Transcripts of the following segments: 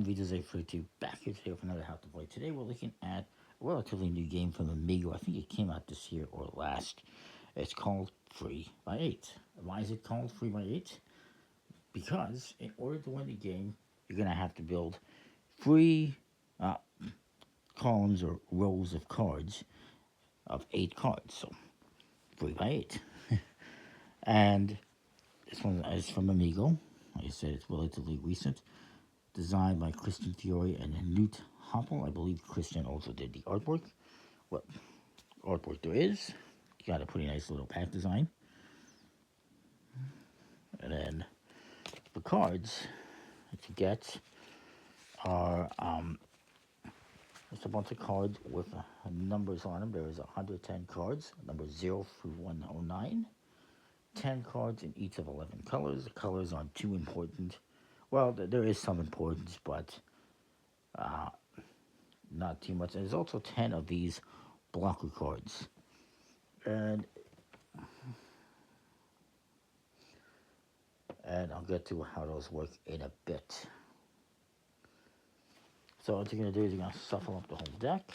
V2Z42 back here today with another How to Play. Today we're looking at a relatively new game from Amigo. I think it came out this year or last. It's called 3x8. Why is it called 3x8? Because in order to win the game, you're going to have to build 3 columns or rows of cards of 8 cards. So 3x8. And this one is from Amigo. Like I said, it's relatively recent. Designed by Christian Fiore and Newt Hoppel. I believe Christian also did the artwork. What artwork there is. You got a pretty nice little pack design. And then the cards that you get are just a bunch of cards with numbers on them. There is 110 cards, numbers 0 through 109. 10 cards in each of 11 colors. The colors aren't too important. Well, there is some importance, but not too much. And there's also 10 of these blocker cards. And I'll get to how those work in a bit. So what you're going to do is you're going to shuffle up the whole deck.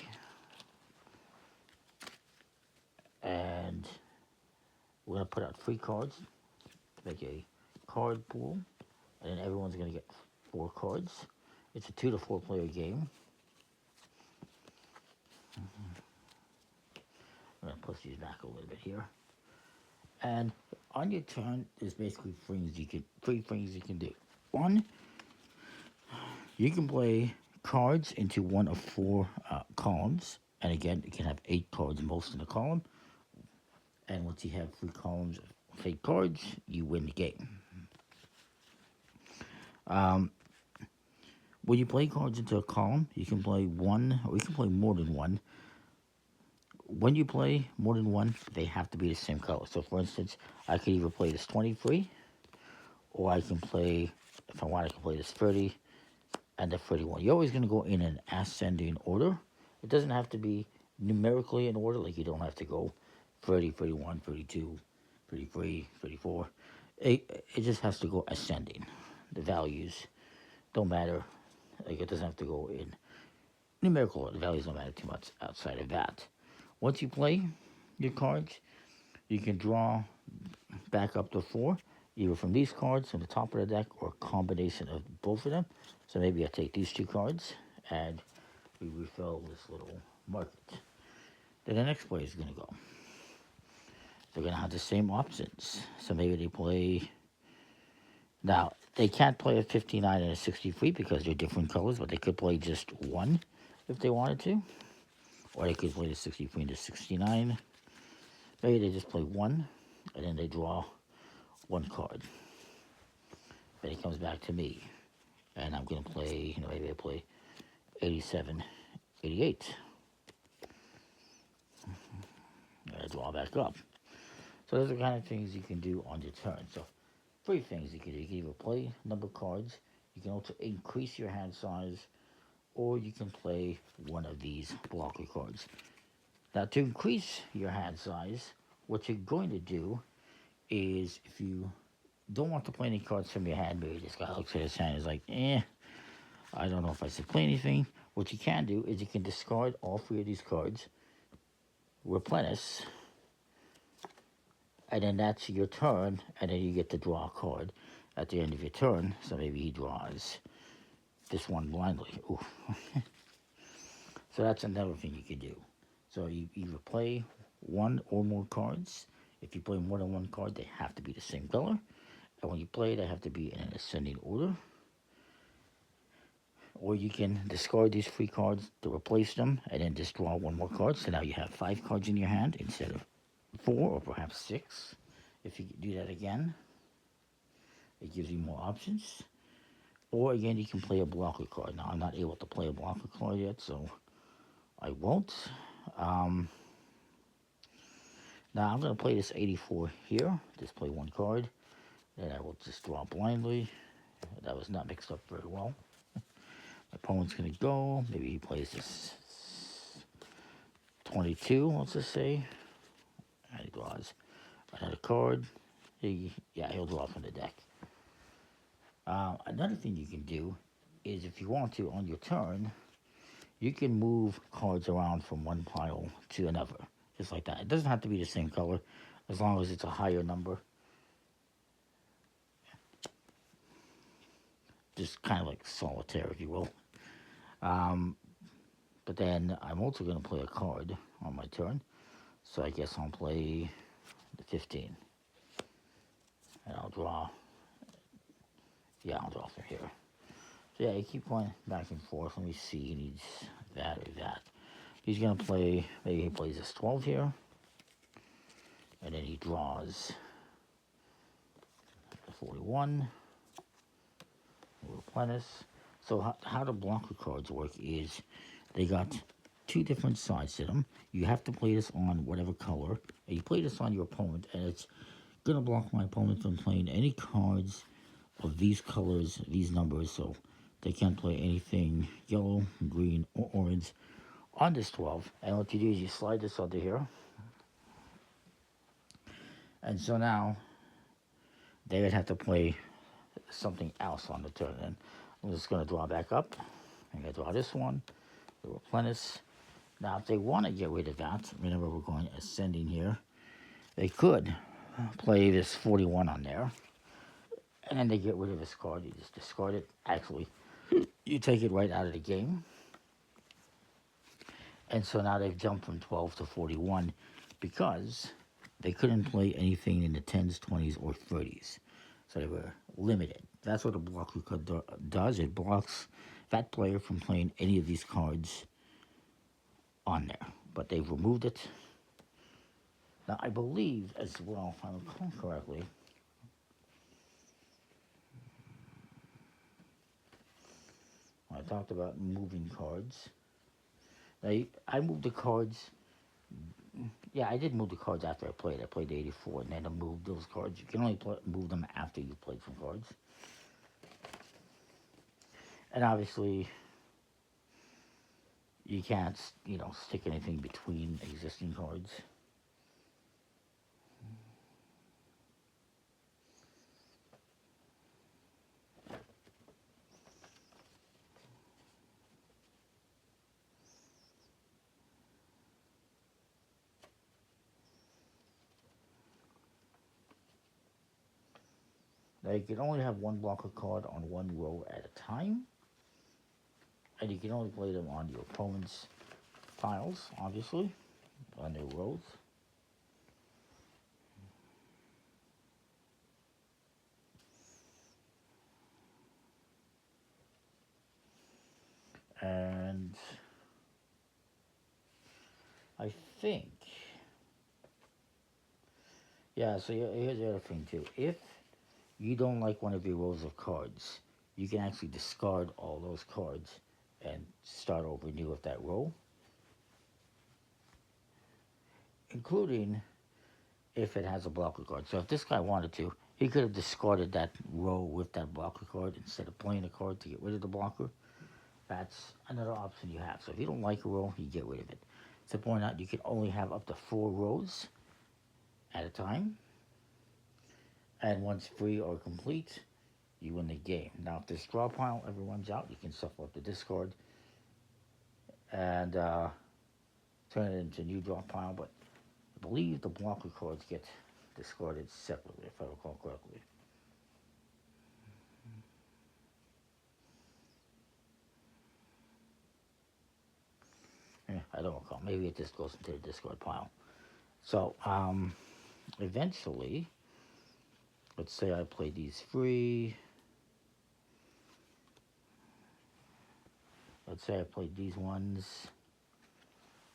And we're going to put out 3 cards to make a card pool. And then everyone's going to get 4 cards. It's a 2 to 4 player game. I'm going to push these back a little bit here. And on your turn, there's basically 3 things you can do. 1, you can play cards into one of 4 columns. And again, you can have 8 cards most in the column. And once you have 3 columns of 8 cards, you win the game. When you play cards into a column, you can play 1, or you can play more than 1. When you play more than 1, they have to be the same color. So for instance, I could either play this 23, or I can play, if I want, I can play this 30 and the 31. You're always going to go in an ascending order. It doesn't have to be numerically in order, like you don't have to go 30, 31, 32, 33, 34. It just has to go ascending. The values don't matter. Like it doesn't have to go in numerical order. The values don't matter too much outside of that. Once you play your cards, you can draw back up to 4, either from these cards from the top of the deck or a combination of both of them. So maybe I take these 2 cards and we refill this little market. Then the next player is going to go. They're going to have the same options. So maybe they play... Now, they can't play a 59 and a 63 because they're different colors, but they could play just 1 if they wanted to. Or they could play the 63 and the 69. Maybe they just play 1, and then they draw 1 card. Then it comes back to me. And I'm going to play, maybe I play 87, 88. And I draw back up. So those are the kind of things you can do on your turn. So 3 things you can do. You can either play number cards, you can also increase your hand size, or you can play one of these blocker cards. Now, to increase your hand size, what you're going to do is, if you don't want to play any cards from your hand, maybe this guy looks at his hand and is like, I don't know if I should play anything. What you can do is you can discard all 3 of these cards, replenish, and then that's your turn, and then you get to draw a card at the end of your turn. So maybe he draws this one blindly. Ooh. So that's another thing you can do. So you either play 1 or more cards. If you play more than 1 card, they have to be the same color. And when you play, they have to be in an ascending order. Or you can discard these 3 cards to replace them, and then just draw 1 more card. So now you have 5 cards in your hand instead of 4 or perhaps 6. If you do that again, it gives you more options. Or again, you can play a blocker card. Now, I'm not able to play a blocker card yet, so I won't. Now, I'm going to play this 84 here. Just play 1 card. Then I will just draw blindly. That was not mixed up very well. My opponent's going to go. Maybe he plays this 22, let's just say. And he draws another card. He'll draw from the deck. Another thing you can do is if you want to, on your turn, you can move cards around from one pile to another, just like that. It doesn't have to be the same color, as long as it's a higher number. Just kind of like solitaire, if you will. But then I'm also going to play a card on my turn, so I guess I'll play the 15. And I'll draw, yeah, I'll draw from here. So yeah, you keep going back and forth. Let me see, he needs that or that. He's going to play, maybe he plays this 12 here, and then he draws the 41, replenish. So how the blocker cards work is they got two different sides to them. You have to play this on whatever color. And you play this on your opponent, and it's going to block my opponent from playing any cards of these colors, these numbers, so they can't play anything yellow, green, or orange on this 12. And what you do is you slide this under here. And so now they would have to play something else on the turn. And I'm just going to draw back up. I'm going to draw this one, the replenish. Now, if they want to get rid of that, remember we're going ascending here, they could play this 41 on there. And then they get rid of this card. You just discard it. Actually, you take it right out of the game. And so now they've jumped from 12 to 41 because they couldn't play anything in the 10s, 20s, or 30s. So they were limited. That's what a blocker card does. It blocks that player from playing any of these cards on there. But they've removed it. Now, I believe as well, if I recall correctly, I talked about moving cards. I moved the cards. Yeah, I did move the cards after I played. I played 84, and then I moved those cards. You can only move them after you played some cards. And obviously, you can't, stick anything between existing cards. Now, you can only have one blocker card on one row at a time. And you can only play them on your opponent's piles, obviously, on their rows. And I think, yeah, so here's the other thing too. If you don't like one of your rows of cards, you can actually discard all those cards and start over new with that row. Including if it has a blocker card. So if this guy wanted to, he could have discarded that row with that blocker card instead of playing a card to get rid of the blocker. That's another option you have. So if you don't like a row, you get rid of it. To point out, you can only have up to 4 rows at a time. And once free or complete, you win the game. Now, if this draw pile ever runs out, you can shuffle up the discard and turn it into a new draw pile. But I believe the blocker cards get discarded separately, if I recall correctly. Yeah, I don't recall. Maybe it just goes into the discard pile. So, eventually, let's say I play these free. Let's say I played these ones.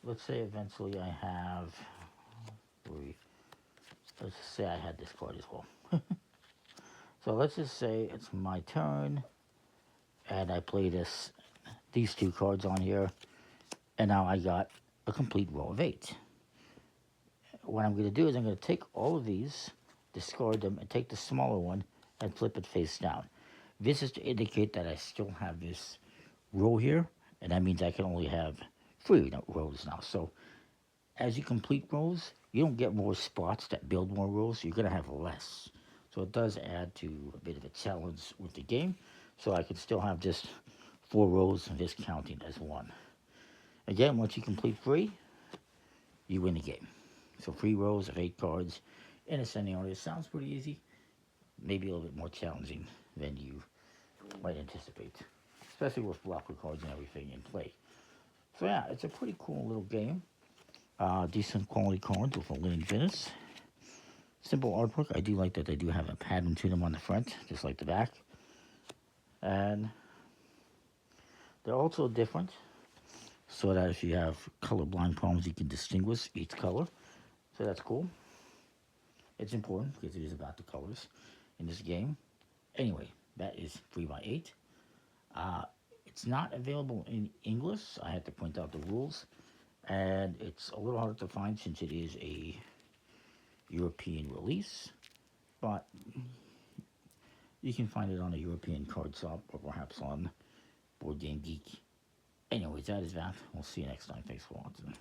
Let's say eventually I have three. Let's just say I had this card as well. So let's just say it's my turn, and I play these 2 cards on here, and now I got a complete row of 8. What I'm going to do is I'm going to take all of these, discard them, and take the smaller one and flip it face down. This is to indicate that I still have this row here, and that means I can only have 3 rows now. So as you complete rows, you don't get more spots that build more rows, you're going to have less. So it does add to a bit of a challenge with the game. So I can still have just 4 rows of this counting as 1. Again, once you complete 3, you win the game. So 3 rows of 8 cards in ascending order. Sounds pretty easy. Maybe a little bit more challenging than you might anticipate, especially with blocker cards and everything in play. So yeah, it's a pretty cool little game. Decent quality cards with a linen finish. Simple artwork. I do like that they do have a pattern to them on the front, just like the back. And they're also different, so that if you have colorblind problems, you can distinguish each color. So that's cool. It's important because it is about the colors in this game. Anyway, that is 3x8. It's not available in English. I had to point out the rules. And it's a little hard to find since it is a European release. But you can find it on a European card shop or perhaps on Board Game Geek. Anyways, that is that. We'll see you next time. Thanks for watching.